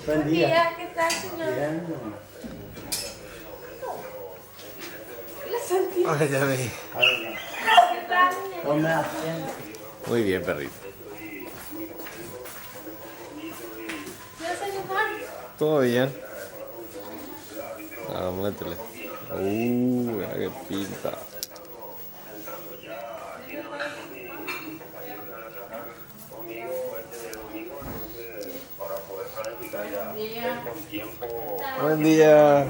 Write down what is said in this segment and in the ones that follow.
Buen día. ¿Qué tal, señor? Bien. La Santiago. Ay, ya vi. ¿Qué tal, señor? ¿Cómo me hacen? Muy bien, perrito. ¿Ya se enojaron? Todo bien. Ah, métele. Mira qué pinta. Buen día.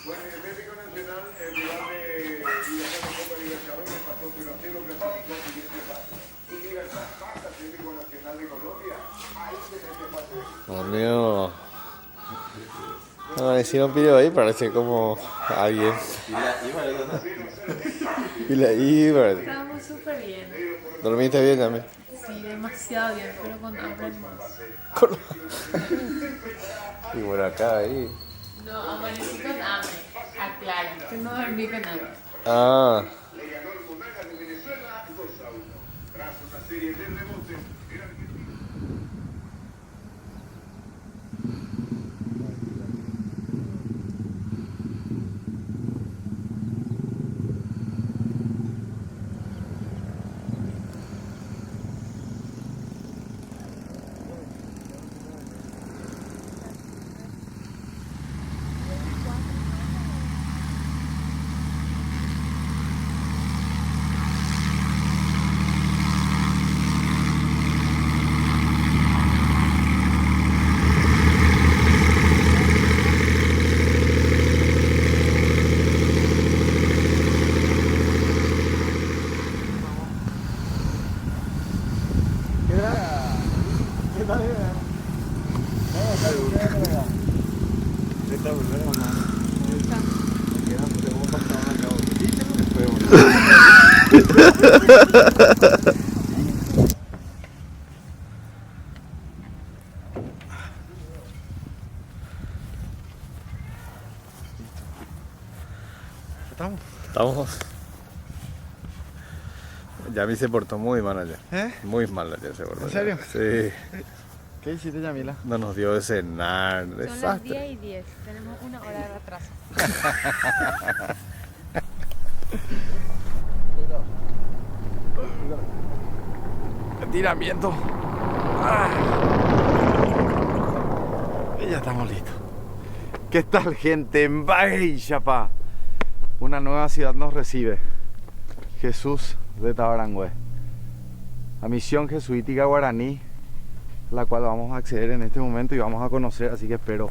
Bueno, el Atlético Nacional, el rival de Copa Libertadores, pasó 0-0, clasificó al siguiente fase. Y Libertad pasa Atlético Nacional de Colombia. Ahí se mete fase. Amigo. Ah, si no pidió ahí, parece como alguien. Y la Iber. Estamos súper bien. ¿Dormiste bien también? Sí, demasiado bien, pero con hambre más. Y por acá, ahí. No, amanecí con hambre. Aclaro, que no dormí con hambre. Ah. Le ganó el Monagas de Venezuela 2-1. serie de rebotes en Argentina. Estamos. Yami se portó muy mal ayer. ¿Eh? Muy mal ayer se portó. ¿En serio? Sí. ¿Qué hiciste, Yamila? No nos dio de cenar. Son las Desastre. 10:10. Tenemos una hora de retraso. Estiramiento. Y ya estamos listos. ¿Qué tal, gente? En Baixapa, una nueva ciudad nos recibe. Jesús de Tabarangüe. La misión jesuítica guaraní, la cual vamos a acceder en este momento y vamos a conocer, así que espero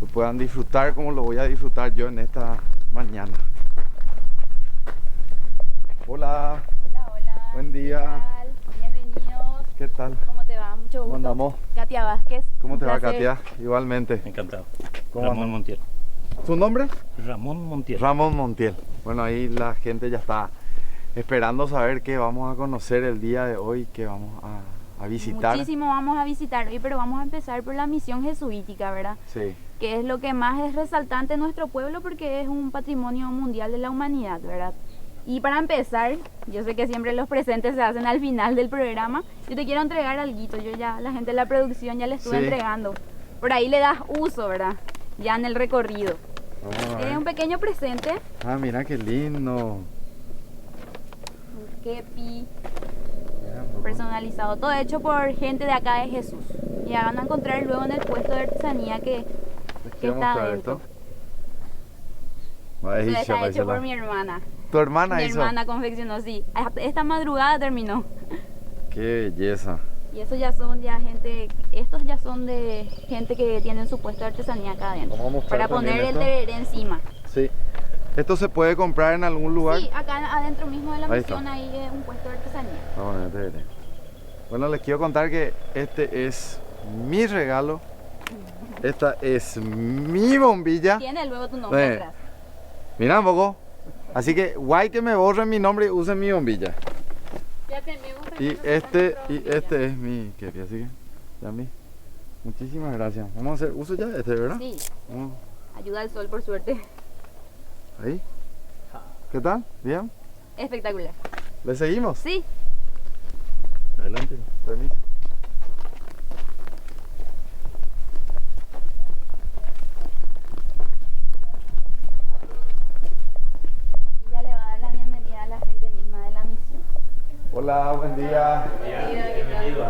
lo puedan disfrutar como lo voy a disfrutar yo en esta mañana. Hola, Hola, hola. Buen día. ¿Qué tal? Bienvenidos. ¿qué tal? ¿Cómo te va? Mucho gusto. ¿Cómo andamos? Katia Vázquez. ¿Cómo Un te va, placer. Katia? Igualmente. Encantado. ¿Cómo Ramón andas? Montiel. ¿Tu nombre? Ramón Montiel. Ramón Montiel. Bueno, ahí la gente ya está esperando saber qué vamos a conocer el día de hoy, qué vamos a visitar. Muchísimo vamos a visitar hoy, pero vamos a empezar por la misión jesuítica, ¿verdad? Sí, Que es lo que más es resaltante en nuestro pueblo porque es un patrimonio mundial de la humanidad, ¿verdad? Y para empezar, yo sé que siempre los presentes se hacen al final del programa, yo te quiero entregar alguito, yo ya, la gente de la producción ya le estuve Sí. entregando. Por ahí le das uso, ¿verdad? Ya en el recorrido. vamos a Es ver. un pequeño presente, Ah, mira qué lindo. un kepi Mira, un poco. personalizado, todo hecho por gente de acá de Jesús. Y ya van a encontrar luego en el puesto de artesanía que Les que quiero está mostrar adentro. esto. Ahí Eso está ya hecho por la- mi hermana. Tu hermana Mi hizo. hermana confeccionó, sí. Esta madrugada terminó. Qué belleza. Y eso ya son ya gente, estos ya son de gente que tienen su puesto de artesanía acá adentro. Vamos a mostrar Para también poner el esto. tereré encima. Sí. ¿Esto se puede comprar en algún lugar? Sí, acá adentro mismo de la Ahí está. misión hay un puesto de artesanía. Vamos a ver, tereré. Bueno, les quiero contar que este es mi regalo. Esta es mi bombilla. Tiene luego tu nombre Sí. atrás. Mira un poco. Así que guay que me borren mi nombre y usen mi bombilla. Ya tenemos Y también este nuestra este es mi kepi, así que Yami, muchísimas gracias. Vamos a hacer uso ya de este, ¿verdad? Sí, Vamos, ayuda al sol por suerte. ahí. ¿Qué tal? ¿Bien? Espectacular. ¿Le seguimos? Sí, Adelante. Permiso. ya le va a dar la bienvenida a la gente misma de la misión. Hola, buen día. Bienvenido.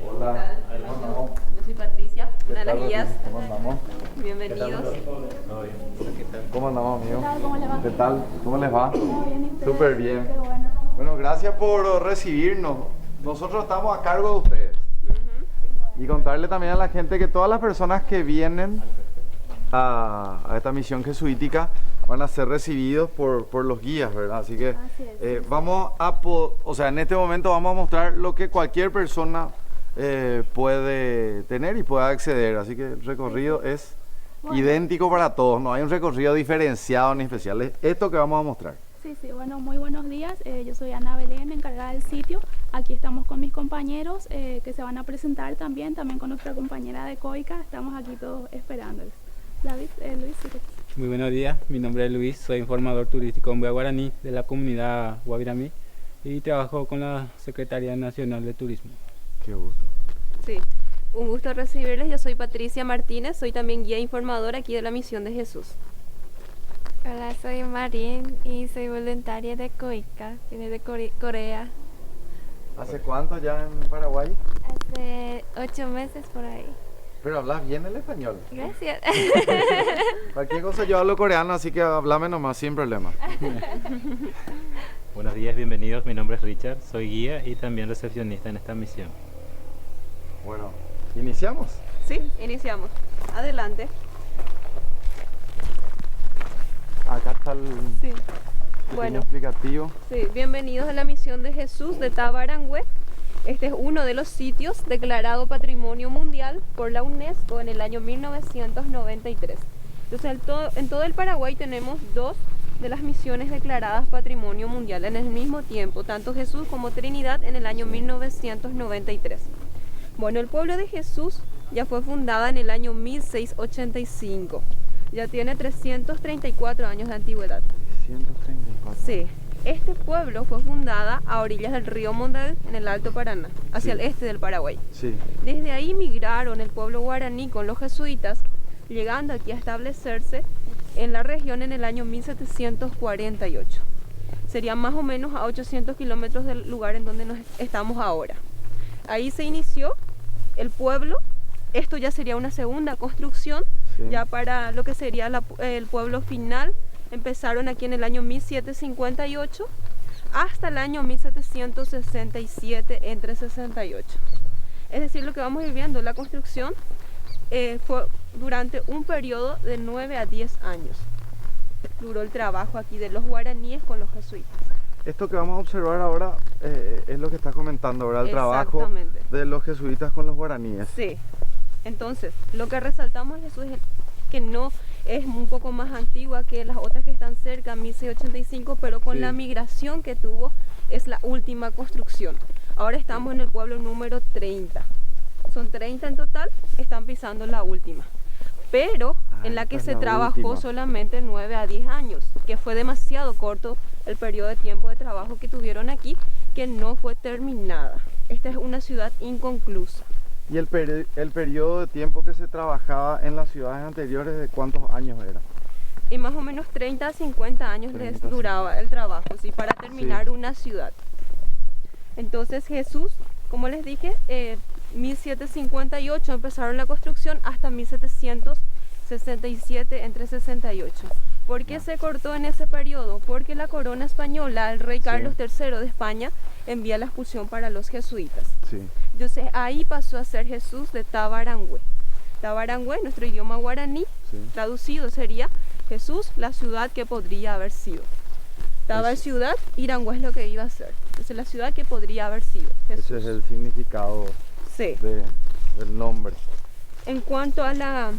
Hola. ¿Cómo andamos? Yo soy Patricia, ¿Qué una de las tal, guías. Rosy? ¿Cómo andamos? Bienvenidos. ¿Cómo andamos, amigo? ¿Qué tal? ¿Cómo le va? ¿Qué tal? ¿Cómo les va? Muy bien, ¿y ustedes? Súper bien. Qué bueno. Bueno, gracias por recibirnos. Nosotros estamos a cargo de ustedes. Y contarle también a la gente que todas las personas que vienen a esta misión jesuítica van a ser recibidos por los guías, ¿verdad? Así que Así es. vamos a, o sea, en este momento vamos a mostrar lo que cualquier persona puede tener y pueda acceder. Así que el recorrido es idéntico para todos, no hay un recorrido diferenciado ni especial. Es esto que vamos a mostrar. Sí, sí, bueno, muy buenos días. Yo soy Ana Belén, encargada del sitio. Aquí estamos con mis compañeros que se van a presentar también con nuestra compañera de COICA. Estamos aquí todos esperándoles. David, Luis, sí que- Muy buenos días, mi nombre es Luis, soy informador turístico en Guaraní de la comunidad Guaviramí. y trabajo con la Secretaría Nacional de Turismo. Qué gusto. Sí, un gusto recibirles. Yo soy Patricia Martínez, soy también guía informadora aquí de la Misión de Jesús. Hola, soy Marín y soy voluntaria de COICA, vine de Corea. ¿Hace cuánto ya en Paraguay? Hace 8 meses por ahí. Pero hablas bien el español. Gracias. Cualquier cosa yo hablo coreano, así que háblame nomás, sin problema. Buenos días, bienvenidos. Mi nombre es Richard, soy guía y también recepcionista en esta misión. Bueno, ¿iniciamos? Sí, iniciamos. Adelante. Acá está el Sí. pequeño Bueno, explicativo. sí, bienvenidos a la Misión de Jesús de Tabarangüe. Este es uno de los sitios declarado Patrimonio Mundial por la UNESCO en el año 1993. Entonces, en todo el Paraguay tenemos 2 de las misiones declaradas Patrimonio Mundial en el mismo tiempo, tanto Jesús como Trinidad en el año 1993. Bueno, el pueblo de Jesús ya fue fundada en el año 1685. Ya tiene 334 años de antigüedad. 134. Sí. Este pueblo fue fundada a orillas del río Mondel en el Alto Paraná, hacia el este del Paraguay. Sí. Desde ahí migraron el pueblo guaraní con los jesuitas, llegando aquí a establecerse en la región en el año 1748. Sería más o menos a 800 kilómetros del lugar en donde nos estamos ahora. Ahí se inició el pueblo. Esto ya sería una segunda construcción, Sí. ya para lo que sería el pueblo final. Empezaron aquí en el año 1758 hasta el año 1767, entre 68. Es decir, lo que vamos a ir viendo, la construcción fue durante un periodo de 9 a 10 años. Duró el trabajo aquí de los guaraníes con los jesuitas. Esto que vamos a observar ahora es lo que estás comentando, ¿verdad? El trabajo Exactamente. de los jesuitas con los guaraníes. Sí. Entonces, lo que resaltamos de Jesús es que no es un poco más antigua que las otras que están cerca, 1685, pero con Sí. la migración que tuvo es la última construcción. Ahora estamos en el pueblo número 30. Son 30 en total, están pisando la última. Pero en la que esta se es la trabajó última. solamente 9 a 10 años, que fue demasiado corto el periodo de tiempo de trabajo que tuvieron aquí, que no fue terminada. Esta es una ciudad inconclusa. ¿Y el periodo de tiempo que se trabajaba en las ciudades anteriores, de cuántos años era? Y más o menos 30 a 50 años 30, les duraba el trabajo, ¿sí? Para terminar una ciudad. Entonces Jesús, como les dije, 1758 empezaron la construcción hasta 1767, entre 68. ¿Por qué se cortó en ese periodo? Porque la corona española, el rey Carlos III de España, envía la expulsión para los jesuitas. Sí. Entonces ahí pasó a ser Jesús de Tabarangüe. Tabarangüe, nuestro idioma guaraní, Sí. traducido sería Jesús, la ciudad que podría haber sido. Tabar ciudad, Irangüe es lo que iba a ser. Entonces la ciudad que podría haber sido Jesús. Ese es el significado Sí. del nombre. En cuanto a la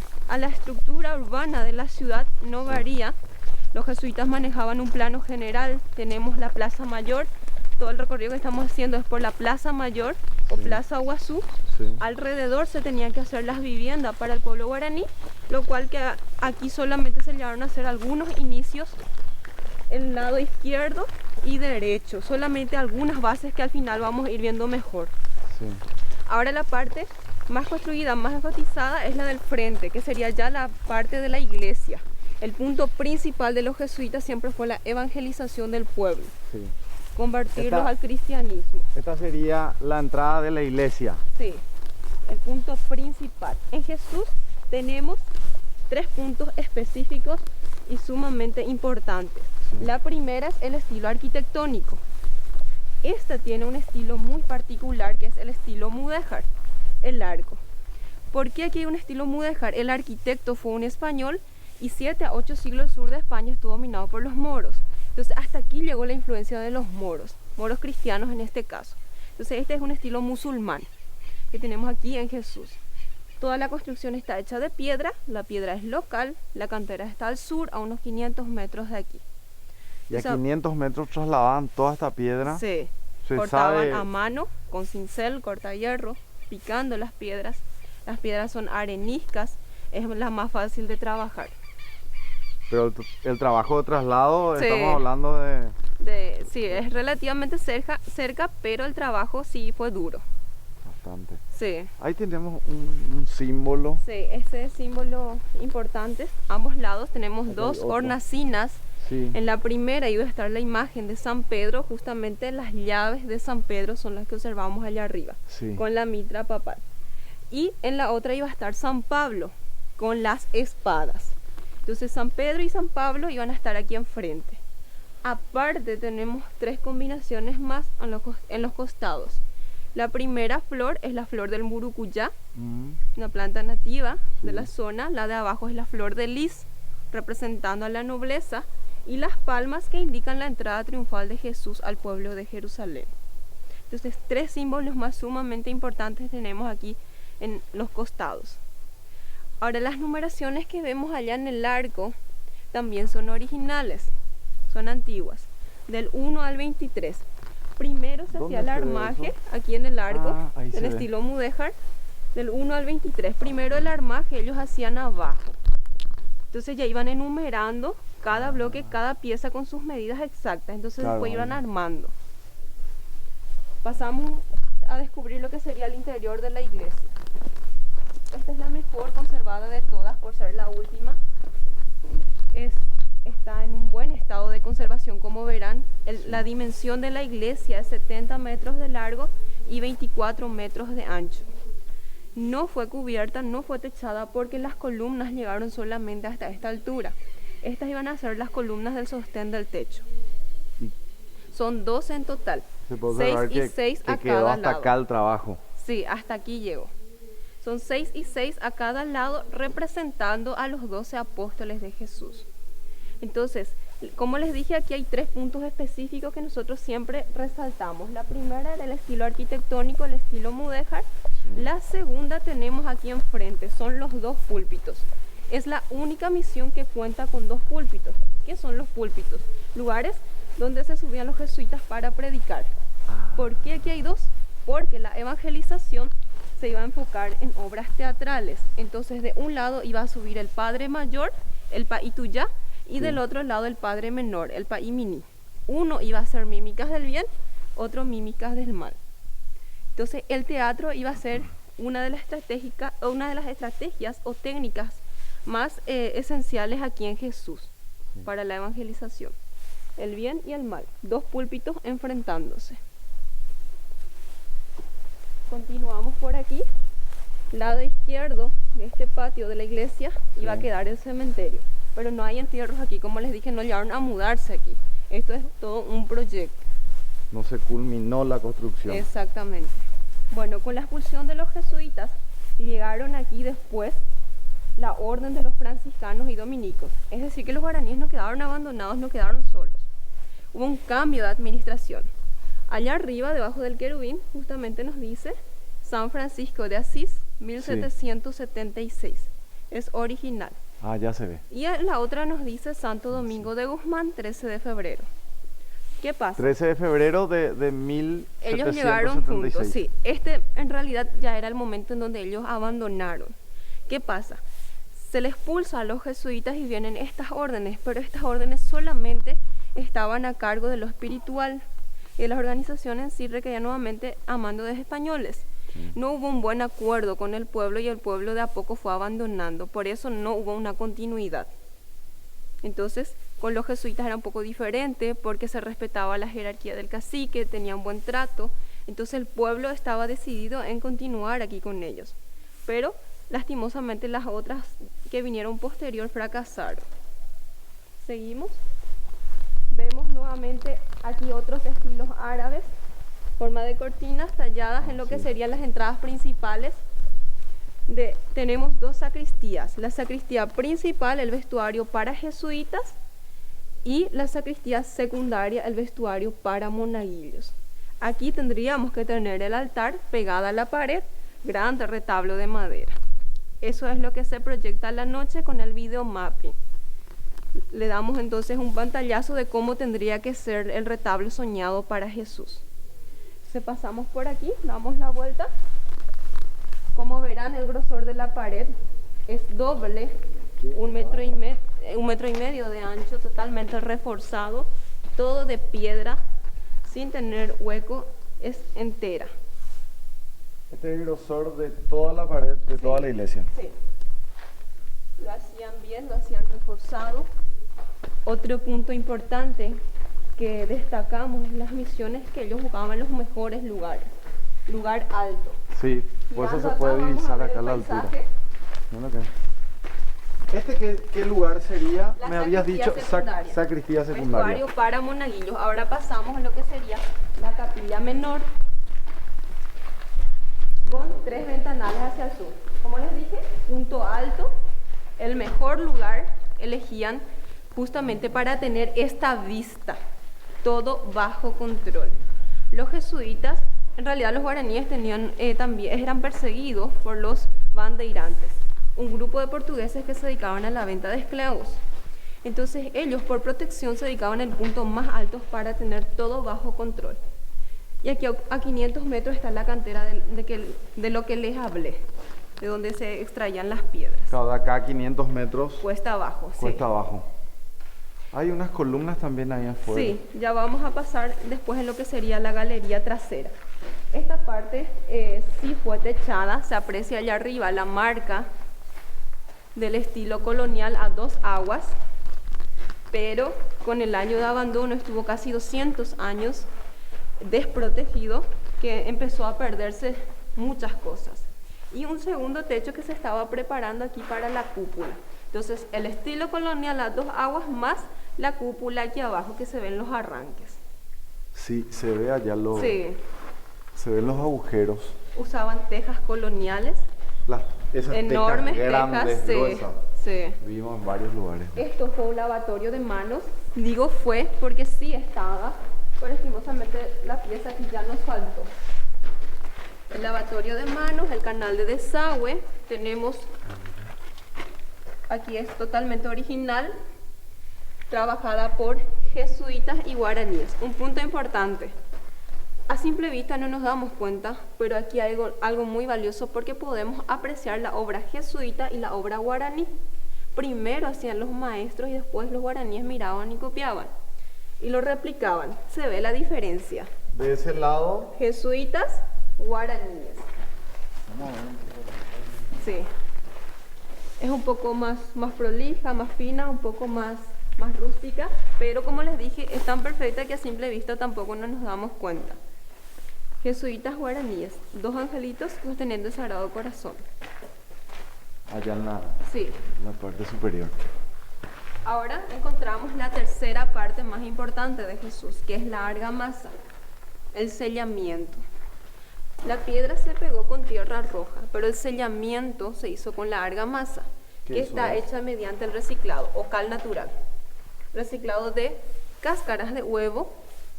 estructura urbana de la ciudad, no varía. Los jesuitas manejaban un plano general. Tenemos la Plaza Mayor. Todo el recorrido que estamos haciendo es por la Plaza Mayor o Sí. Plaza Guazú. Sí. Alrededor se tenían que hacer las viviendas para el pueblo guaraní, lo cual que aquí solamente se llegaron a hacer algunos inicios el lado izquierdo y derecho, solamente algunas bases que al final vamos a ir viendo mejor. Sí. Ahora la parte más construida, más enfatizada es la del frente, que sería ya la parte de la iglesia. El punto principal de los jesuitas siempre fue la evangelización del pueblo, Sí. convertirlos Esta- al cristianismo. Esta sería la entrada de la iglesia. Sí, el punto principal. En Jesús tenemos 3 puntos específicos y sumamente importantes. Sí. La primera es el estilo arquitectónico. Esta tiene un estilo muy particular, que es el estilo mudéjar, el arco. ¿Por qué aquí hay un estilo mudéjar? El arquitecto fue un español y 7 a 8 siglos el sur de España estuvo dominado por los moros. Entonces hasta aquí llegó la influencia de los moros cristianos en este caso. Entonces este es un estilo musulmán que tenemos aquí en Jesús. Toda la construcción está hecha de piedra, la piedra es local, la cantera está al sur, a unos 500 metros de aquí. Y a O sea, 500 metros trasladaban toda esta piedra. Sí, Se cortaban sabe- a mano, con cincel, cortahierro, picando las piedras. Las piedras son areniscas, es la más fácil de trabajar. Pero el trabajo de traslado, Sí. estamos hablando de Sí, es relativamente cerca, pero el trabajo sí fue duro. Bastante. Sí. Ahí tenemos un símbolo. Sí, ese símbolo importante. A ambos lados tenemos Acá dos hay otro. hornacinas. Sí. En la primera iba a estar la imagen de San Pedro, justamente las llaves de San Pedro son las que observamos allá arriba, Sí. con la mitra papal. Y en la otra iba a estar San Pablo, con las espadas. Entonces San Pedro y San Pablo iban a estar aquí enfrente. Aparte tenemos 3 combinaciones más en los costados. La primera flor es la flor del murucuyá, una planta nativa de la zona. La de abajo es la flor de lis, representando a la nobleza, y las palmas que indican la entrada triunfal de Jesús al pueblo de Jerusalén. Entonces 3 símbolos más sumamente importantes tenemos aquí en los costados. Ahora, las numeraciones que vemos allá en el arco también son originales, son antiguas, del 1 al 23. Primero se hacía el armaje aquí en el arco, del estilo mudéjar, del 1 al 23. Primero el armaje ellos hacían abajo. Entonces ya iban enumerando cada bloque, cada pieza con sus medidas exactas. Entonces después iban armando. Pasamos a descubrir lo que sería el interior de la iglesia. Esta es la mejor conservada de todas por ser la última. Está en un buen estado de conservación, como verán. La dimensión de la iglesia es 70 metros de largo y 24 metros de ancho. No fue cubierta, no fue techada porque las columnas llegaron solamente hasta esta altura. Estas iban a ser las columnas del sostén del techo. Son 12 en total. Se puede 6 y 6 a cada hasta lado. acá el trabajo. Sí, hasta aquí llegó. Son 6 y 6 a cada lado, representando a los 12 apóstoles de Jesús. Entonces, como les dije, aquí hay 3 puntos específicos que nosotros siempre resaltamos. La primera era el estilo arquitectónico, el estilo mudéjar. La segunda tenemos aquí enfrente, son los 2 púlpitos. Es la única misión que cuenta con 2 púlpitos. ¿Qué son los púlpitos? Lugares donde se subían los jesuitas para predicar. ¿Por qué aquí hay 2? Porque la evangelización se iba a enfocar en obras teatrales. Entonces de un lado iba a subir el padre mayor, el paituyá, y del otro lado el padre menor, el paimini. Uno iba a hacer mímicas del bien, otro mímicas del mal. Entonces el teatro iba a ser una de las estrategias o técnicas más esenciales aquí en Jesús para la evangelización. El bien y el mal, 2 púlpitos enfrentándose. Continuamos por aquí. Lado izquierdo de este patio de la iglesia iba a quedar el cementerio, pero no hay entierros aquí, como les dije, no llegaron a mudarse aquí. Esto es todo un proyecto. No se culminó la construcción. Exactamente. Bueno, con la expulsión de los jesuitas llegaron aquí después la orden de los franciscanos y dominicos. Es decir, que los guaraníes no quedaron abandonados, no quedaron solos. Hubo un cambio de administración. Allá arriba, debajo del querubín, justamente nos dice San Francisco de Asís, 1776. Es original. Ya se ve. Y en la otra nos dice Santo Domingo de Guzmán, 13 de febrero. ¿Qué pasa? 13 de febrero de 1776. Ellos llegaron juntos, sí. Este en realidad ya era el momento en donde ellos abandonaron. ¿Qué pasa? Se les expulsa a los jesuitas y vienen estas órdenes, pero estas órdenes solamente estaban a cargo de lo espiritual. Y las organizaciones en sí requerían nuevamente a mando de españoles. No hubo un buen acuerdo con el pueblo y el pueblo de a poco fue abandonando. Por eso no hubo una continuidad. Entonces, con los jesuitas era un poco diferente porque se respetaba la jerarquía del cacique, tenían buen trato. Entonces el pueblo estaba decidido en continuar aquí con ellos. Pero lastimosamente las otras que vinieron posterior fracasaron. Seguimos. Vemos nuevamente aquí otros estilos árabes, forma de cortinas talladas en lo que serían las entradas principales. Tenemos 2 sacristías, la sacristía principal, el vestuario para jesuitas, y la sacristía secundaria, el vestuario para monaguillos. Aquí tendríamos que tener el altar pegado a la pared, grande retablo de madera. Eso es lo que se proyecta a la noche con el video mapping. Le damos entonces un pantallazo de cómo tendría que ser el retablo soñado para Jesús. Entonces pasamos por aquí, damos la vuelta. Como verán, el grosor de la pared es doble, 1,5 metros de ancho, totalmente reforzado. todo de piedra, sin tener hueco, es entera. Este es el grosor de toda la pared, de toda la iglesia. Sí. Lo hacían bien, lo hacían reforzado. Otro punto importante que destacamos es las misiones que ellos jugaban en los mejores lugares. Lugar alto. Sí, por eso Mirando se puede acá, vamos divisar a ver acá el la altura. paisaje. Mira acá. ¿Qué lugar sería? La Me habías dicho secundaria. sacristía secundaria. Vestuario para monaguillos. Ahora pasamos a lo que sería la capilla menor, con 3 ventanales hacia el sur. Como les dije, punto alto, el mejor lugar elegían justamente para tener esta vista, todo bajo control. Los jesuitas, en realidad los guaraníes también eran perseguidos por los bandeirantes, un grupo de portugueses que se dedicaban a la venta de esclavos. Entonces ellos por protección se dedicaban al punto más alto para tener todo bajo control. Y aquí a 500 metros está la cantera de lo que les hablé, de donde se extraían las piedras. Cada acá a 500 metros. Cuesta abajo, sí. Cuesta abajo. Hay unas columnas también ahí afuera. Sí, ya vamos a pasar después en lo que sería la galería trasera. Esta parte sí fue techada, se aprecia allá arriba la marca del estilo colonial a 2 aguas, pero con el año de abandono estuvo casi 200 años desprotegido, que empezó a perderse muchas cosas. Y un segundo techo que se estaba preparando aquí para la cúpula. Entonces el estilo colonial a 2 aguas más la cúpula aquí abajo que se ven los arranques. Sí, se ve allá Sí. Se ven los agujeros. Usaban tejas coloniales. Esas enormes tejas grandes, sí, gruesas. sí. Vimos en varios lugares. Esto fue un lavatorio de manos. Digo fue porque sí estaba, pero lastimosamente la pieza aquí ya nos faltó. El lavatorio de manos, el canal de desagüe, tenemos aquí es totalmente original, trabajada por jesuitas y guaraníes. Un punto importante, a simple vista no nos damos cuenta, pero aquí hay algo muy valioso porque podemos apreciar la obra jesuita y la obra guaraní. Primero hacían los maestros y después los guaraníes miraban y copiaban y lo replicaban. Se ve la diferencia. De ese lado, jesuitas, guaraníes. Sí. Es un poco más prolija, más fina, un poco más rústica, pero como les dije, es tan perfecta que a simple vista tampoco nos damos cuenta. Jesuitas guaraníes, 2 angelitos sosteniendo el Sagrado Corazón. allá en la parte superior. Ahora encontramos la tercera parte más importante de Jesús, que es la argamasa, el sellamiento. La piedra se pegó con tierra roja, pero el sellamiento se hizo con la argamasa, que está hecha mediante el reciclado o cal natural. Reciclado de cáscaras de huevo,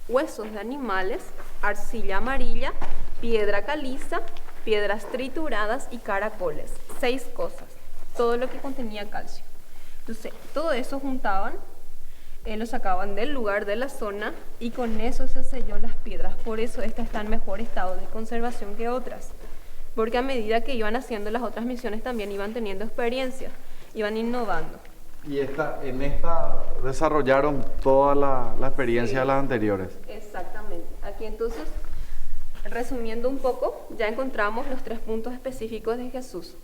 huesos de animales, arcilla amarilla, piedra caliza, piedras trituradas y caracoles. 6 cosas, todo lo que contenía calcio. Entonces, todo eso juntaban, lo sacaban del lugar, de la zona, y con eso se selló las piedras. Por eso esta está en mejor estado de conservación que otras. Porque a medida que iban haciendo las otras misiones también iban teniendo experiencia, iban innovando. Y en esta desarrollaron toda la experiencia de las anteriores. Exactamente. Aquí entonces, resumiendo un poco, ya encontramos los 3 puntos específicos de Jesús.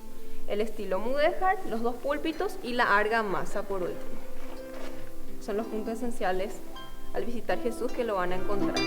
El estilo mudéjar, los 2 púlpitos y la argamasa por último. Son los puntos esenciales al visitar Jesús que lo van a encontrar.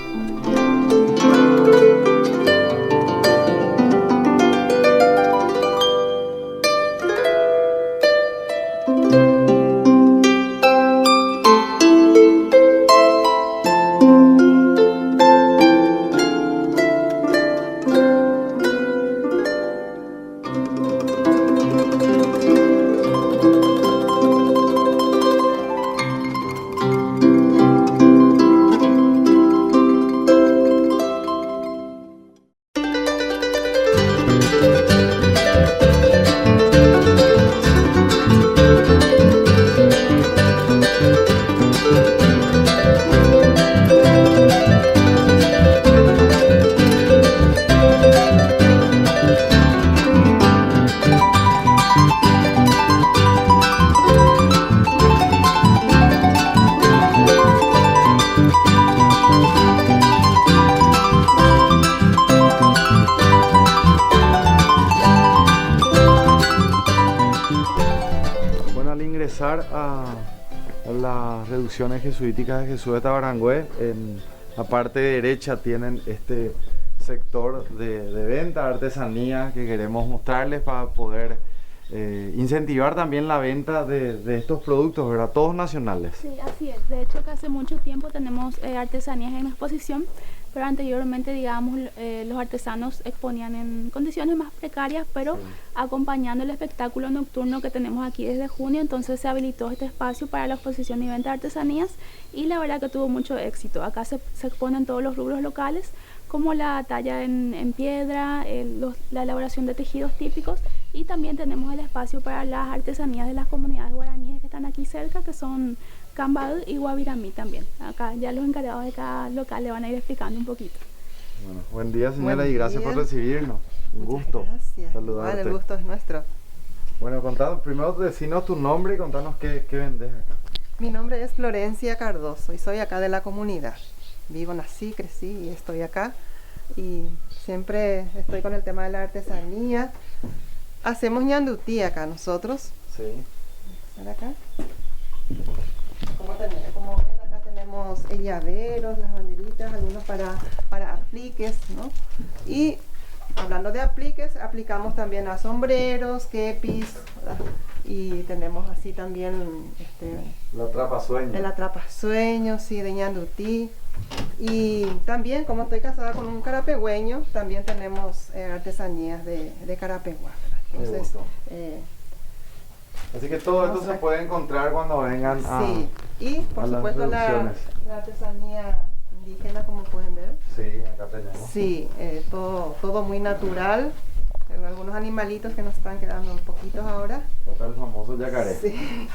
pasar a las reducciones jesuíticas de Jesús de Tabarangüe. En la parte derecha tienen este sector de venta de artesanía que queremos mostrarles para poder incentivar también la venta de estos productos, ¿verdad? Todos nacionales. Sí, así es. De hecho, que hace mucho tiempo tenemos artesanías en exposición, pero anteriormente, digamos, los artesanos exponían en condiciones más precarias, pero sí, acompañando el espectáculo nocturno que tenemos aquí desde junio, entonces se habilitó este espacio para la exposición y venta de artesanías y la verdad que tuvo mucho éxito. Acá se exponen todos los rubros locales, como la talla en piedra, la elaboración de tejidos típicos, y también tenemos el espacio para las artesanías de las comunidades guaraníes que están aquí cerca, que son Cambal y Guaviramí también. Acá ya los encargados de cada local le van a ir explicando un poquito. Bueno, buen día, señora, y gracias por recibirnos. Un gusto saludarte. Igual, el gusto es nuestro. Bueno, contanos, primero decinos tu nombre y contanos qué vendes acá. Mi nombre es Florencia Cardoso y soy acá de la comunidad. Vivo, nací, crecí y estoy acá. Y siempre estoy con el tema de la artesanía. Hacemos ñandutí acá nosotros. Sí. Acá. Como ven, acá tenemos llaveros, las banderitas, algunos para apliques, ¿no? Y hablando de apliques, aplicamos también a sombreros, kepis, ¿verdad? Y tenemos así también la atrapasueño. El atrapasueño, sí, de ñandutí. Y también, como estoy casada con un carapegüeño, también tenemos artesanías de Carapegua, ¿verdad? Entonces, así que todo esto se puede encontrar cuando vengan a sí, y por supuesto la artesanía indígena, como pueden ver. Sí, acá tenemos. Sí, todo muy natural. Algunos animalitos que nos están quedando un poquitos ahora. Está el famoso yacaré. Sí.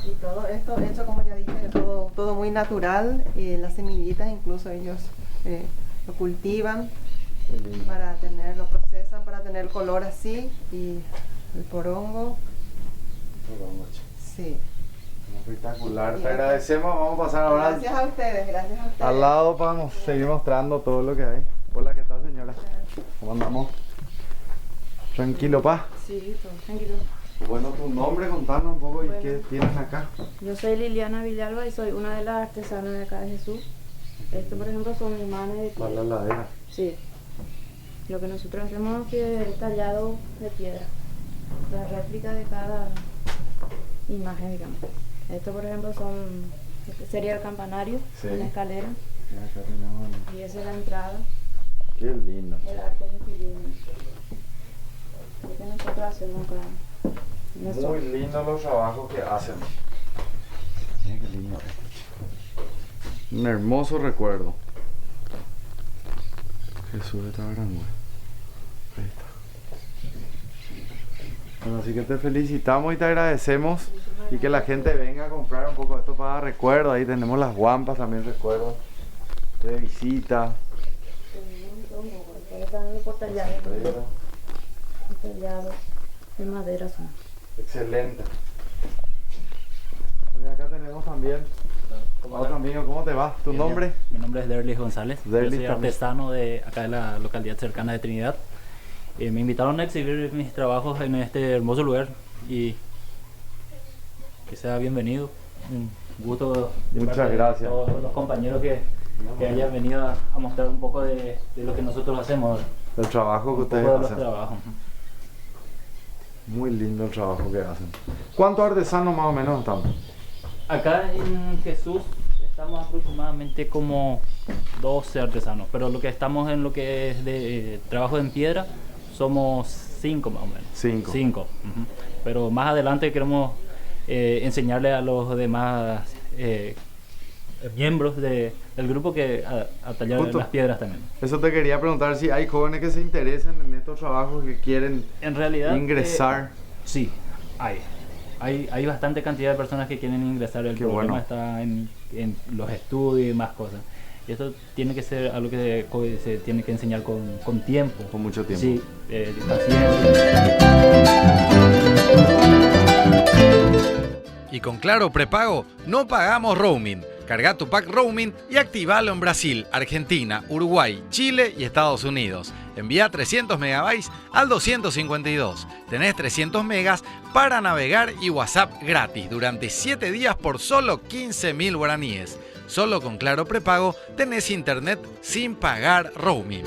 Y todo esto hecho, como ya dije, todo muy natural. Las semillitas incluso ellos lo cultivan para tener, lo procesan para tener el color así. Y el porongo. Sí. Espectacular, te agradecemos. Vamos a pasar ahora. Gracias a ustedes, gracias a ustedes. Al lado para seguir mostrando todo lo que hay. Hola, ¿qué tal, señora? ¿Cómo andamos? ¿Tranquilo, pa? Sí, todo tranquilo. Bueno, tu nombre, contanos un poco y qué tienes acá. Yo soy Liliana Villalba y soy una de las artesanas de acá de Jesús. Por ejemplo, son imanes de piedra. ¿Para la ladera? Sí. Lo que nosotros hacemos es el tallado de piedra. La réplica de cada imagen, digamos. Esto, por ejemplo, sería el campanario, sí, una escalera. Acá tenemos. Y esa es la entrada. Qué lindo. El arte de inquilino. Lo que nosotros hacemos acá. Muy lindo los trabajos que hacen. Mira qué lindo. Un hermoso recuerdo. Jesús de Tabarangüe. Ahí está. Bueno, así que te felicitamos y te agradecemos. Y que la gente venga a comprar un poco esto para recuerdo. Ahí tenemos las guampas también, recuerdo de visita. Están los tallados de madera son. Excelente. Bueno, acá tenemos también a otro amigo. ¿Cómo te va? ¿Tu nombre? Mi nombre es Derlis González. Derlis, yo soy artesano de acá de la localidad cercana de Trinidad. Me invitaron a exhibir mis trabajos en este hermoso lugar y que sea bienvenido. Un gusto. Muchas gracias. A todos los compañeros que hayan venido a mostrar un poco de lo que nosotros hacemos. El trabajo que ustedes hacen. Muy lindo el trabajo que hacen. ¿Cuántos artesanos más o menos estamos? Acá en Jesús estamos aproximadamente como 12 artesanos, pero lo que estamos en lo que es de trabajo en piedra somos 5 más o menos. 5. Pero más adelante queremos enseñarle a los demás miembros del grupo que a tallar las piedras también. Eso te quería preguntar, si hay jóvenes que se interesan en estos trabajos, que quieren en realidad ingresar. Sí, hay bastante cantidad de personas que quieren ingresar. El problema está en los estudios y más cosas. Y esto tiene que ser algo que se tiene que enseñar con tiempo. Con mucho tiempo. Sí, Y con Claro Prepago no pagamos roaming. Carga tu pack roaming y activalo en Brasil, Argentina, Uruguay, Chile y Estados Unidos. Envía 300 megabytes al 252. Tenés 300 megas para navegar y WhatsApp gratis durante 7 días por solo 15.000 guaraníes. Solo con Claro Prepago tenés internet sin pagar roaming.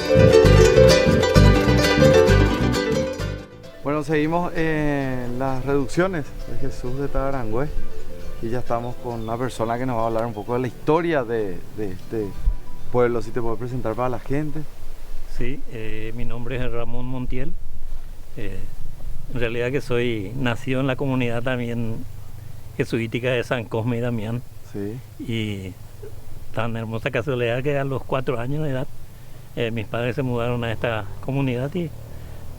Bueno, seguimos en las reducciones de Jesús de Tabarangüe y ya estamos con una persona que nos va a hablar un poco de la historia de este pueblo. Si te puedes presentar para la gente. Sí, mi nombre es Ramón Montiel. En realidad que soy nacido en la comunidad también jesuítica de San Cosme y Damián. Sí. Y tan hermosa casualidad que a los 4 años de edad mis padres se mudaron a esta comunidad y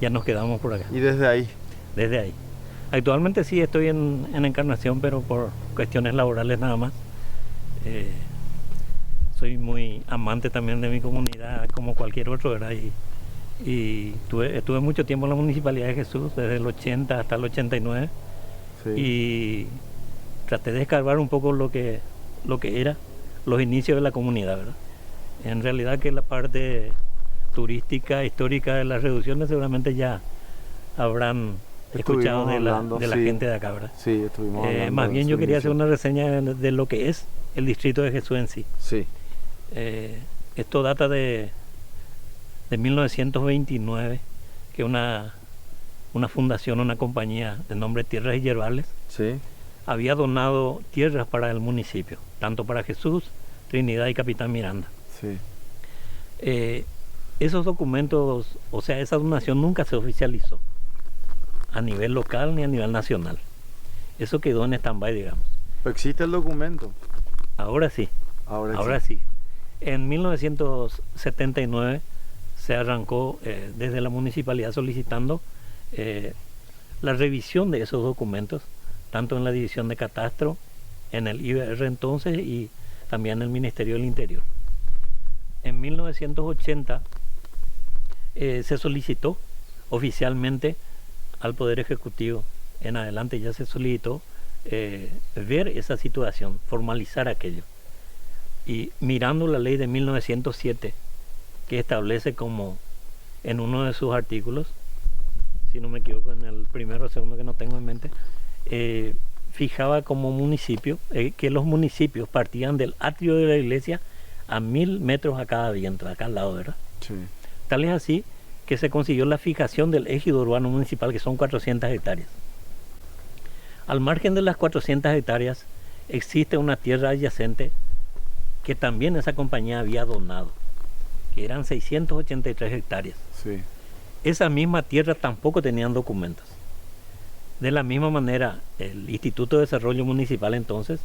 ya nos quedamos por acá. ¿Y desde ahí? Desde ahí. Actualmente sí estoy en Encarnación, pero por cuestiones laborales nada más. Soy muy amante también de mi comunidad, como cualquier otro, ¿verdad? Y estuve mucho tiempo en la Municipalidad de Jesús, desde el 80 hasta el 89. Sí. Y traté de escarbar un poco lo que era los inicios de la comunidad, ¿verdad? En realidad que la parte turística, histórica de las reducciones seguramente ya habrán escuchado de la sí, gente de acá, ¿verdad? Sí, estuvimos hablando. Más bien yo quería hacer una reseña de lo que es el distrito de Jesús en sí. Sí. Esto data de 1929, que una fundación, una compañía de nombre Tierras y Yerbales, sí, había donado tierras para el municipio, tanto para Jesús, Trinidad y Capitán Miranda. Sí. Esos documentos, o sea, esa donación nunca se oficializó a nivel local ni a nivel nacional. Eso quedó en stand-by, digamos. ¿Existe el documento? Ahora sí. Ahora sí. En 1979 se arrancó desde la municipalidad solicitando la revisión de esos documentos, tanto en la división de catastro, en el IBR entonces y también en el Ministerio del Interior. En 1980 se solicitó oficialmente al Poder Ejecutivo, en adelante ya se solicitó ver esa situación, formalizar aquello. Y mirando la ley de 1907, que establece como en uno de sus artículos, si no me equivoco, en el primero o segundo que no tengo en mente, fijaba como municipio que los municipios partían del atrio de la iglesia a 1000 metros a cada viento, acá al lado, ¿verdad? Sí. Tal es así que se consiguió la fijación del ejido urbano municipal, que son 400 hectáreas. Al margen de las 400 hectáreas existe una tierra adyacente que también esa compañía había donado, que eran 683 hectáreas. Sí. Esa misma tierra tampoco tenían documentos. De la misma manera, el Instituto de Desarrollo Municipal entonces,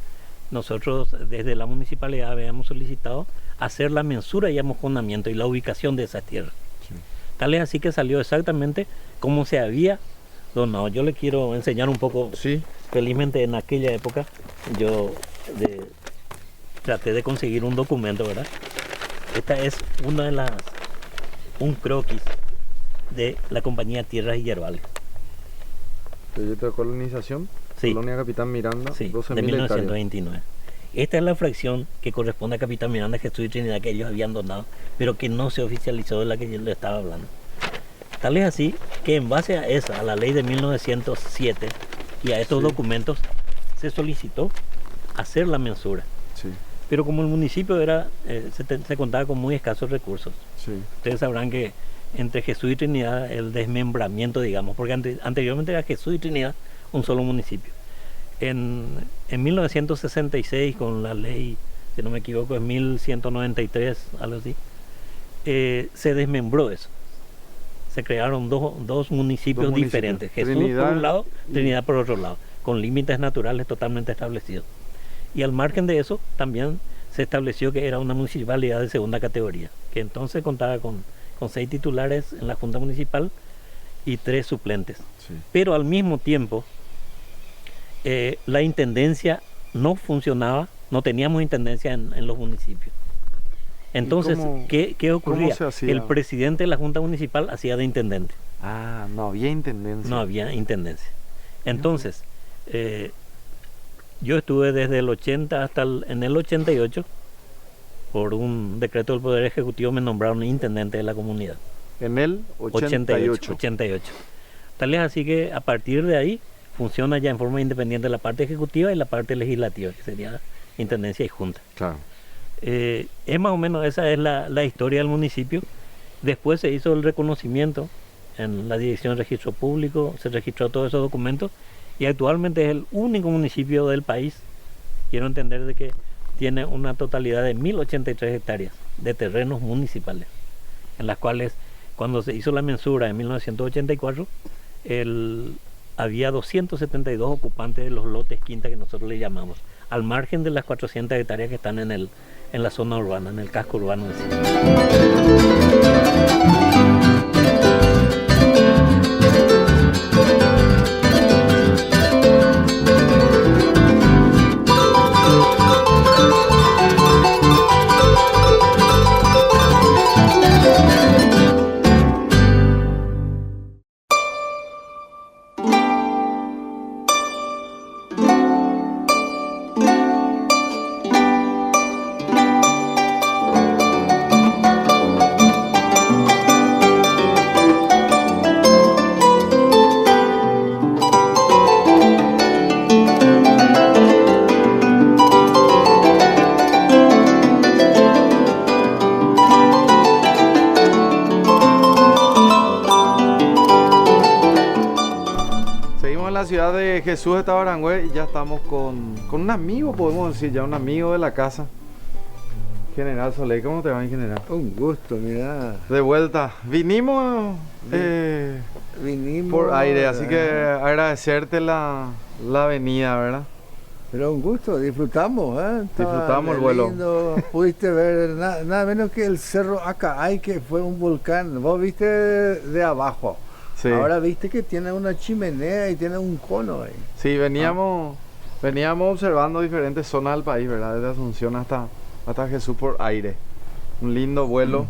nosotros desde la municipalidad habíamos solicitado hacer la mensura y amojonamiento y la ubicación de esa tierra. Sí. Tal es así que salió exactamente como se había donado. Yo le quiero enseñar un poco. Sí. Felizmente en aquella época yo traté de conseguir un documento, ¿verdad? Esta es un croquis de la compañía Tierras y Yerbales. ¿Proyecto de colonización? Sí. Colonia Capitán Miranda, sí, 12.000 de 1929. Esta es la fracción que corresponde a Capitán Miranda, Jesús y Trinidad, que ellos habían donado, pero que no se oficializó, de la que yo le estaba hablando. Tal es así que en base a esa, a la ley de 1907 y a estos documentos, se solicitó hacer la mensura. Sí. Pero como el municipio se contaba con muy escasos recursos, sí, ustedes sabrán que entre Jesús y Trinidad el desmembramiento, digamos, porque anteriormente era Jesús y Trinidad un solo municipio. En 1966, con la ley, si no me equivoco, es 1193, algo así, se desmembró eso. Se crearon dos municipios diferentes, Jesús Trinidad por un lado, Trinidad por otro lado, con límites naturales totalmente establecidos. Y al margen de eso, también se estableció que era una municipalidad de segunda categoría, que entonces contaba con 6 titulares en la Junta Municipal y 3 suplentes. Sí. Pero al mismo tiempo, la intendencia no funcionaba, no teníamos intendencia en los municipios. Entonces, ¿qué ocurría? El presidente de la Junta Municipal hacía de intendente. Ah, no había intendencia. No había intendencia. Entonces, Yo estuve desde el 80 hasta en el 88, por un decreto del Poder Ejecutivo me nombraron intendente de la comunidad. En el 88. 88. Tal es así que a partir de ahí funciona ya en forma independiente la parte ejecutiva y la parte legislativa, que sería intendencia y junta. Claro. Es más o menos esa es la historia del municipio. Después se hizo el reconocimiento en la Dirección de Registro Público, se registró todos esos documentos y actualmente es el único municipio del país, quiero entender, de que tiene una totalidad de 1083 hectáreas de terrenos municipales, en las cuales cuando se hizo la mensura en 1984 había 272 ocupantes de los lotes quinta que nosotros le llamamos, al margen de las 400 hectáreas que están en la zona urbana, en el casco urbano en sí. La ciudad de Jesús de Tabarangüe y ya estamos con un amigo, podemos decir, ya un amigo de la casa. General Soleil, ¿cómo te va, en general? Un gusto, mira. De vuelta. Vinimos por aire, así que agradecerte la venida, ¿verdad? Pero un gusto, disfrutamos, ¿eh? Disfrutamos el vuelo. Lindo. Pudiste ver nada menos que el cerro Acay, que fue un volcán. Vos viste de abajo. Sí. Ahora viste que tiene una chimenea y tiene un cono ahí. Sí, veníamos observando diferentes zonas del país, ¿verdad? Desde Asunción hasta Jesús por aire. Un lindo vuelo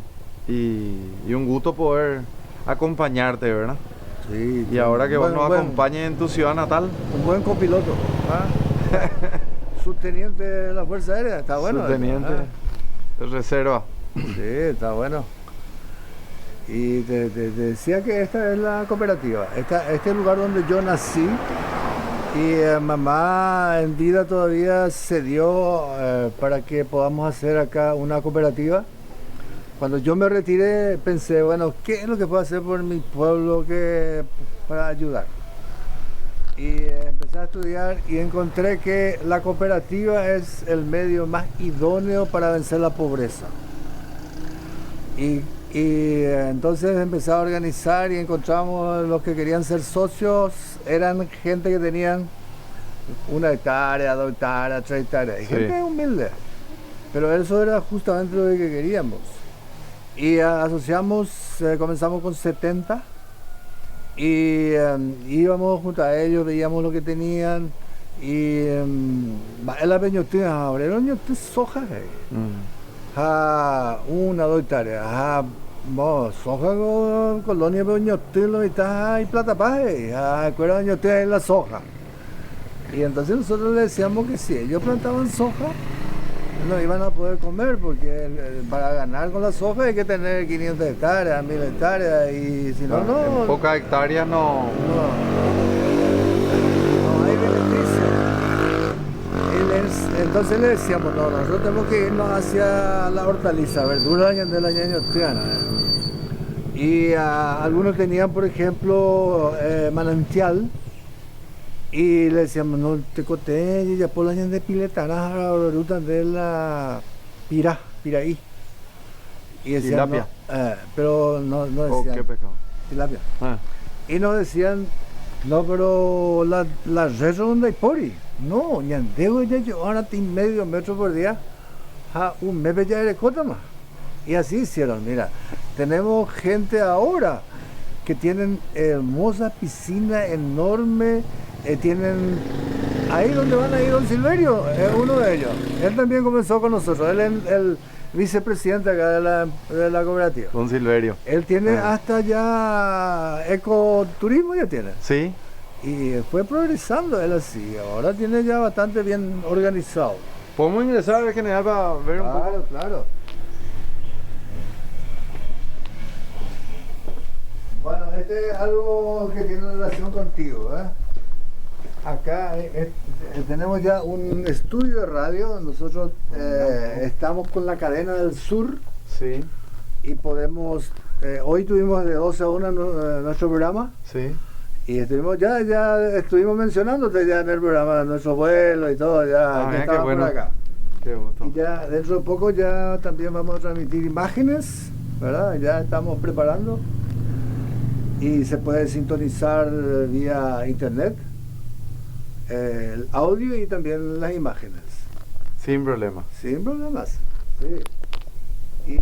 y un gusto poder acompañarte, ¿verdad? Sí. Y ahora que vos nos acompañes en tu ciudad natal. Un buen copiloto. ¿Ah? Subteniente de la Fuerza Aérea, está bueno. Subteniente de reserva. Sí, está bueno. Y te decía que esta es la cooperativa, este es el lugar donde yo nací y mamá en vida todavía cedió para que podamos hacer acá una cooperativa. Cuando yo me retiré pensé, bueno, ¿qué es lo que puedo hacer por mi pueblo para ayudar? Y empecé a estudiar y encontré que la cooperativa es el medio más idóneo para vencer la pobreza. Y entonces empecé a organizar y encontramos los que querían ser socios, eran gente que tenían 1 hectárea, 2 hectáreas, 3 hectáreas, y gente humilde. Pero eso era justamente lo que queríamos. Y asociamos, comenzamos con 70 y íbamos junto a ellos, veíamos lo que tenían y el apeñotín ahora, el apeñotín soja, 1, 2 hectáreas, soja con colonia peñotín, y plata paje, cuero peñotín en la soja. Y entonces nosotros le decíamos que si ellos plantaban soja, no iban a poder comer, porque para ganar con la soja hay que tener 500 hectáreas, 1000 hectáreas, y si no, en pocas hectáreas no hay beneficio. Entonces le decíamos, nosotros tenemos que irnos hacia la hortaliza, verduras de la ñañotiana. Y algunos tenían, por ejemplo, manantial, y le decíamos, no te coté, ya por la de piletanas, rutas de la piraí. Y decían, tilapia. Pero no decían. ¿Qué pescado? Tilapia. Y nos decían, no, pero la red donde hay pori. No, ñandego ya llevaban medio metro por día, un mes ya de cota más. Y así hicieron, mira, tenemos gente ahora que tienen hermosa piscina enorme, tienen ahí donde van a ir don Silverio, es uno de ellos. Él también comenzó con nosotros, él es el vicepresidente acá de la cooperativa. Don Silverio. Él tiene hasta ya ecoturismo, ya tiene. Sí. Y fue progresando él así, ahora tiene ya bastante bien organizado. ¿Podemos ingresar al general para ver un poco? Claro, claro. Bueno, este es algo que tiene relación contigo, ¿eh? Acá tenemos ya un estudio de radio. Nosotros estamos con la cadena del sur. Sí. Y podemos... hoy tuvimos de 12 a 1 nuestro programa. Sí. Y estuvimos estuvimos mencionándote ya en el programa de nuestro vuelo y todo, ya que estábamos por acá. Qué gusto. Y ya dentro de poco ya también vamos a transmitir imágenes, ¿verdad? Ya estamos preparando. Y se puede sintonizar vía internet el audio y también las imágenes. Sin problema. Sin problemas. Sí. Y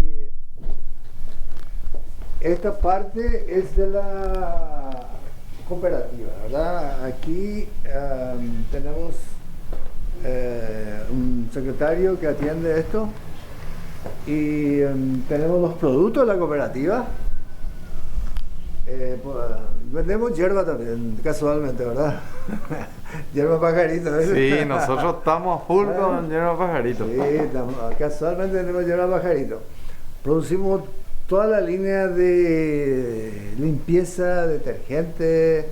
esta parte es de la cooperativa, ¿verdad? Aquí tenemos un secretario que atiende esto y tenemos los productos de la cooperativa. Vendemos hierba también, casualmente, ¿verdad? Hierba pajarito, ¿ves? Sí, nosotros estamos full con hierba pajarito. Sí, casualmente tenemos hierba pajarito. Producimos toda la línea de limpieza, detergente,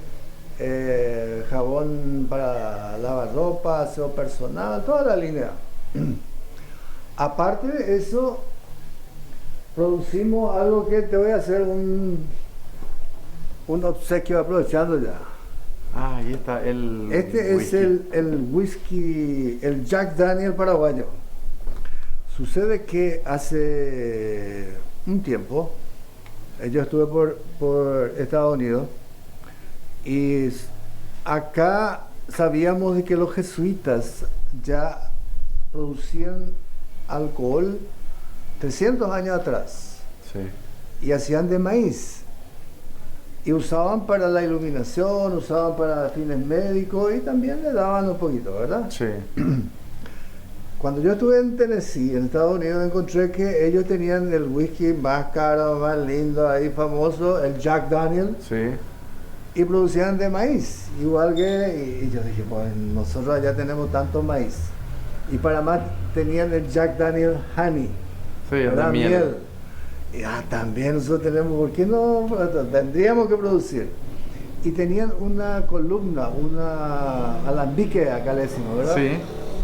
jabón para lavar ropa, aseo personal, toda la línea. Aparte de eso, producimos algo que te voy a hacer un obsequio aprovechando ya. Ah, ahí está el Este whisky. es el whisky, el Jack Daniel paraguayo. Sucede que hace un tiempo yo estuve por Estados Unidos y acá sabíamos de que los jesuitas ya producían alcohol 300 años atrás. Sí. Y hacían de maíz. Y usaban para la iluminación, usaban para fines médicos y también le daban un poquito, ¿verdad? Sí. Cuando yo estuve en Tennessee, en Estados Unidos, encontré que ellos tenían el whisky más caro, más lindo, ahí famoso, el Jack Daniel. Sí. Y producían de maíz, igual que... Y yo dije, pues nosotros allá tenemos tanto maíz. Y para más tenían el Jack Daniel Honey. Sí, el de miel. Y también nosotros tenemos, ¿por qué no? Tendríamos que producir. Y tenían una columna, una alambique, acá le decimos, ¿verdad? Sí.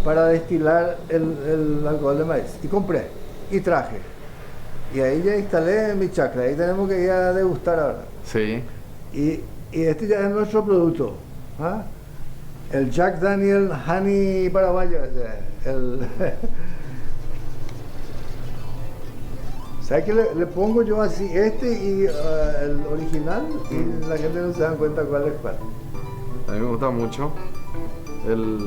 Para destilar el alcohol de maíz. Y compré, y traje. Y ahí ya instalé mi chacra, ahí tenemos que ir a degustar ahora. Sí. Y este ya es nuestro producto. ¿Ah? El Jack Daniel Honey paraguayo. ¿Sabes qué le pongo yo así? Este y el original, y la gente no se da cuenta cuál es cuál. A mí me gusta mucho el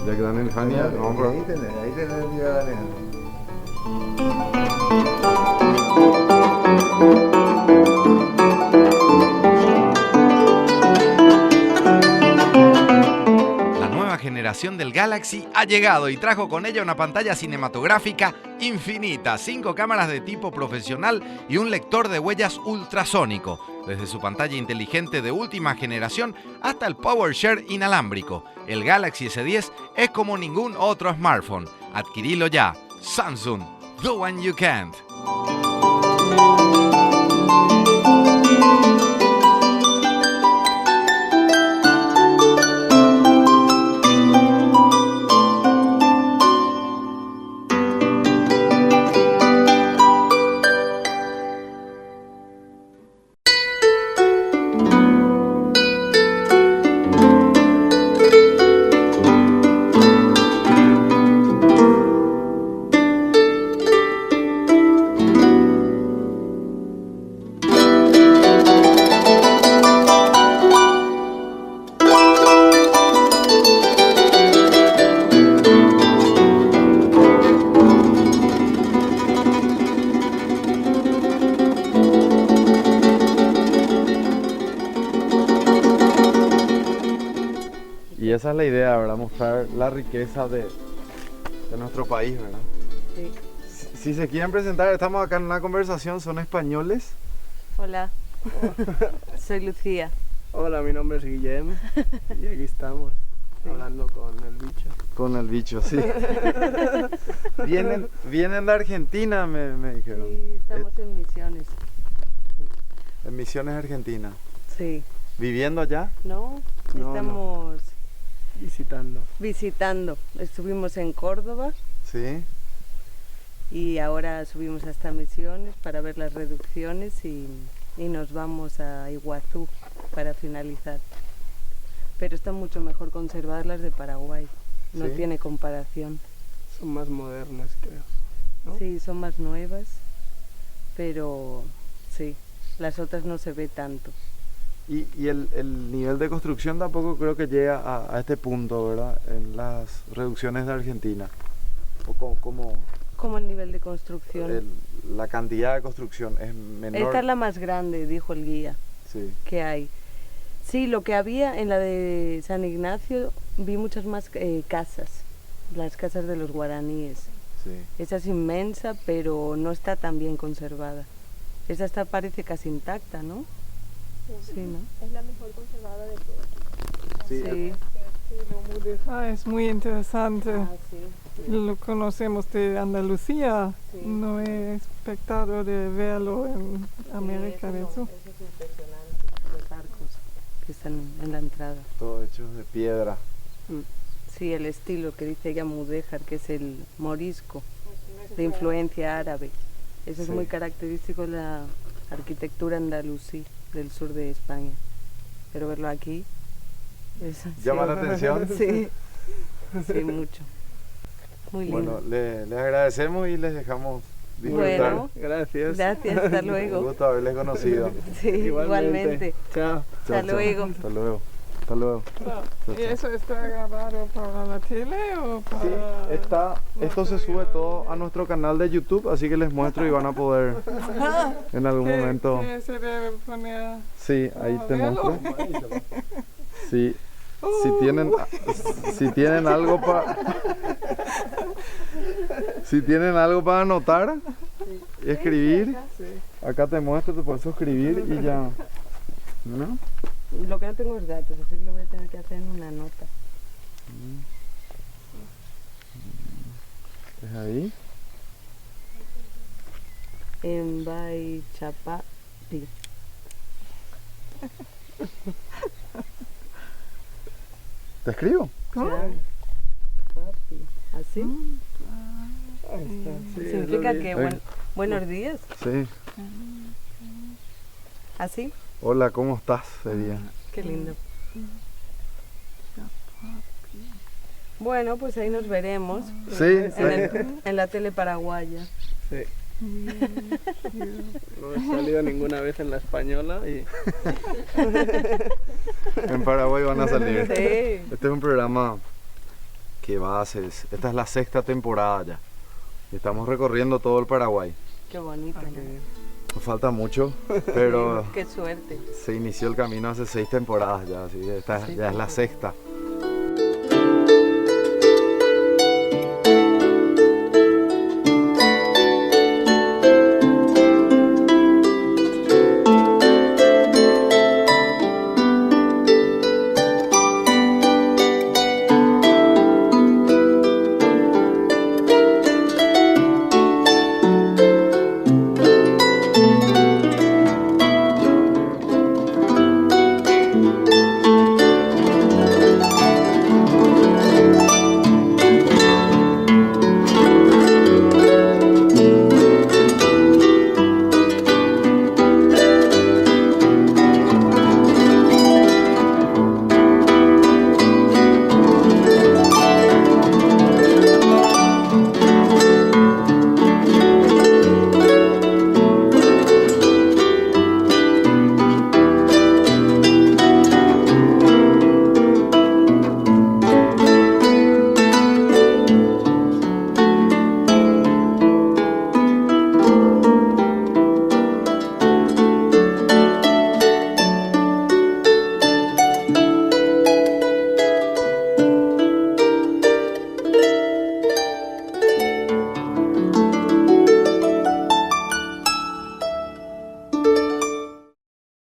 Jack Daniel Honey. Ahí tenés el Jack Daniel La nueva generación del Galaxy ha llegado y trajo con ella una pantalla cinematográfica infinita, 5 cámaras de tipo profesional y un lector de huellas ultrasónico, desde su pantalla inteligente de última generación hasta el PowerShare inalámbrico. El Galaxy S10 es como ningún otro smartphone. Adquirilo ya. Samsung, the one you can't. Y esa es la idea, ¿verdad? Mostrar la riqueza de nuestro país, ¿verdad? Sí. Si se quieren presentar, estamos acá en una conversación, son españoles. Hola, soy Lucía. Hola, mi nombre es Guillem y aquí estamos hablando con el bicho. Con el bicho, sí. Vienen de Argentina, me dijeron. Sí, estamos en Misiones. En Misiones, Argentina. Sí. ¿Viviendo allá? No, estamos visitando. Estuvimos en Córdoba. Sí. Y ahora subimos hasta Misiones para ver las reducciones y nos vamos a Iguazú para finalizar. Pero están mucho mejor conservadas las de Paraguay, no ¿Sí? tiene comparación. Son más modernas, creo, ¿no? Sí, son más nuevas, pero sí, las otras no se ve tanto. Y el nivel de construcción tampoco creo que llega a este punto, ¿verdad? En las reducciones de Argentina. ¿O ¿Cómo el nivel de construcción? La cantidad de construcción es menor. Esta es la más grande, dijo el guía, que hay. Sí, lo que había en la de San Ignacio, vi muchas más casas, las casas de los guaraníes. Sí. Esa es inmensa, pero no está tan bien conservada. Esa parece casi intacta, ¿no? Sí, ¿no? Es la mejor conservada de todas. Sí. Es muy interesante. Sí. Lo conocemos de Andalucía. No he expectado de verlo en América del Sur. Eso es impresionante, los arcos que están en la entrada. Todo hecho de piedra. Sí, el estilo que dice ella Mudéjar, que es el morisco, de influencia árabe. Eso es muy característico de la arquitectura andalusí del sur de España. Pero verlo aquí ¿llama la atención? Sí, sí, mucho. Muy lindo. Bueno, le agradecemos y les dejamos disfrutar. Bueno, gracias. Gracias, hasta luego. Un gusto haberles conocido. Sí, igualmente. Chao. Hasta luego. Hasta luego. Hasta luego. ¿Y eso está grabado para la tele o para...? Esto se sube todo a nuestro canal de YouTube, así que les muestro y van a poder en algún momento... ¿Qué se debe poner? Sí, ahí te verlo? muestro. Sí. Si tienen algo para... Si tienen algo para anotar y escribir, acá te muestro, te puedes suscribir y ya... ¿No? Lo que no tengo es datos, así que lo voy a tener que hacer en una nota. ¿Es ahí? En Baixapá. ¿Te escribo? ¿Así? Ahí está, sí, Significa que buenos días. Sí. ¿Así? Hola, ¿cómo estás? Sería. Qué lindo. Bueno, pues ahí nos veremos. Sí, en la tele paraguaya. Sí. No he salido ninguna vez en la española y... En Paraguay van a salir. Sí. Este es un programa que va a ser... Esta es la 6ª temporada ya. Y estamos recorriendo todo el Paraguay. Qué bonito, ¿no? Nos falta mucho, pero... Qué suerte. Se inició el camino hace 6 temporadas ya, así que esta ya es la 6ª.